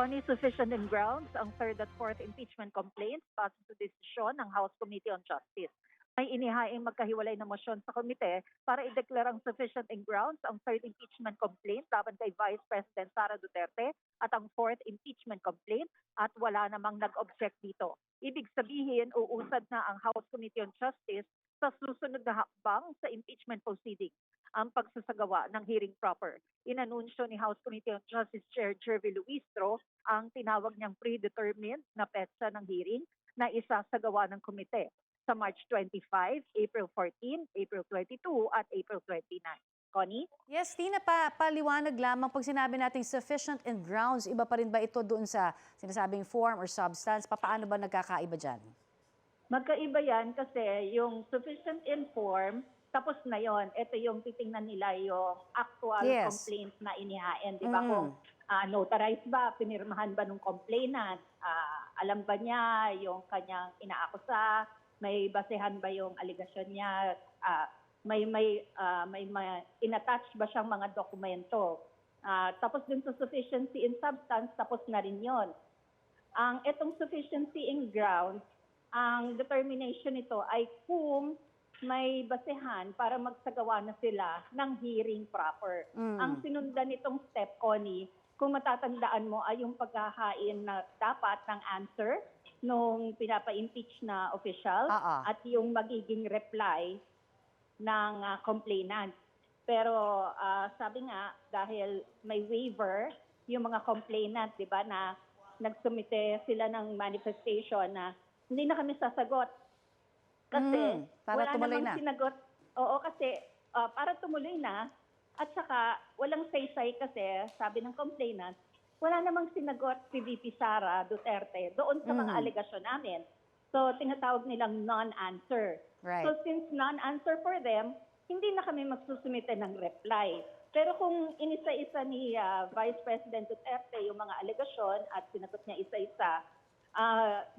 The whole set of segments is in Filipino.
Connie, sufficient in grounds ang third at fourth impeachment complaints base sa desisyon ng House Committee on Justice. May inihaing magkahiwalay na mosyon sa komite para ideklarang sufficient in grounds ang third impeachment complaint laban kay Vice President Sara Duterte at ang fourth impeachment complaint at wala namang nag-object dito. Ibig sabihin, uusad na ang House Committee on Justice sa susunod na hakbang sa impeachment proceeding, ang pagsasagawa ng hearing proper. Inanunsyo ni House Committee on Justice Chair Jervy Luistro ang tinawag niyang predetermined na petsa ng hearing na isasagawa ng komite sa March 25, April 14, April 22 at April 29. Connie? Yes, Tina, paliwanag lamang pag sinabi nating sufficient in grounds, iba pa rin ba ito doon sa sinasabing form or substance? Paano ba nagkakaiba dyan? Magkaiba yan kasi yung sufficient in form, tapos na yon. Ito yung titingnan nila yung actual complaint na inihain. Di ba kung notarized ba, pinirmahan ba ng complainant, alam ba niya yung kanyang inaakusa, may basehan ba yung aligasyon niya, may inattach ba siyang mga dokumento. Tapos din sa sufficiency in substance, tapos na rin yon. Ang itong sufficiency in grounds, ang determination nito ay kung may basehan para magsagawa na sila ng hearing proper. Ang sinundan nitong step, Connie, kung matatandaan mo, ay yung paghahain na dapat ng answer nung pinapa-impeach na official at yung magiging reply ng complainant. Pero sabi nga, dahil may waiver, yung mga complainant, di ba, na nagsumite sila ng manifestation na hindi na kami sasagot. Kasi para wala tumuloy namang na. sinagot. Oo, kasi para tumuloy na. At saka walang say-say kasi, sabi ng complainant, wala namang sinagot si VP Sara Duterte doon sa mga alegasyon namin. So tinatawag nilang non-answer. Right. So since non-answer for them, hindi na kami magsusumite ng reply. Pero kung inisa-isa ni Vice President Duterte yung mga alegasyon at sinagot niya isa-isa,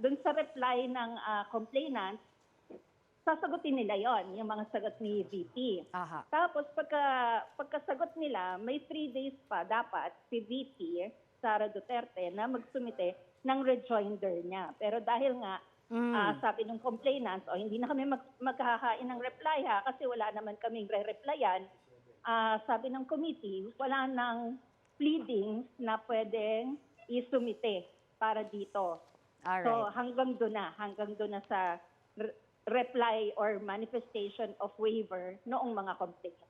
doon sa reply ng complainant, sasagutin nila yon, yung mga sagot ni VP. Tapos pagkasagot nila, may 3 days pa dapat si VP, Sara Duterte, na magsumite ng rejoinder niya. Pero dahil nga, sabi ng complainant, hindi na kami magkakain ng reply kasi wala naman kaming re-replyan, sabi ng committee, wala nang pleadings na pwedeng isumite para dito. Alright. So hanggang doon na sa reply or manifestation of waiver noong mga complaints.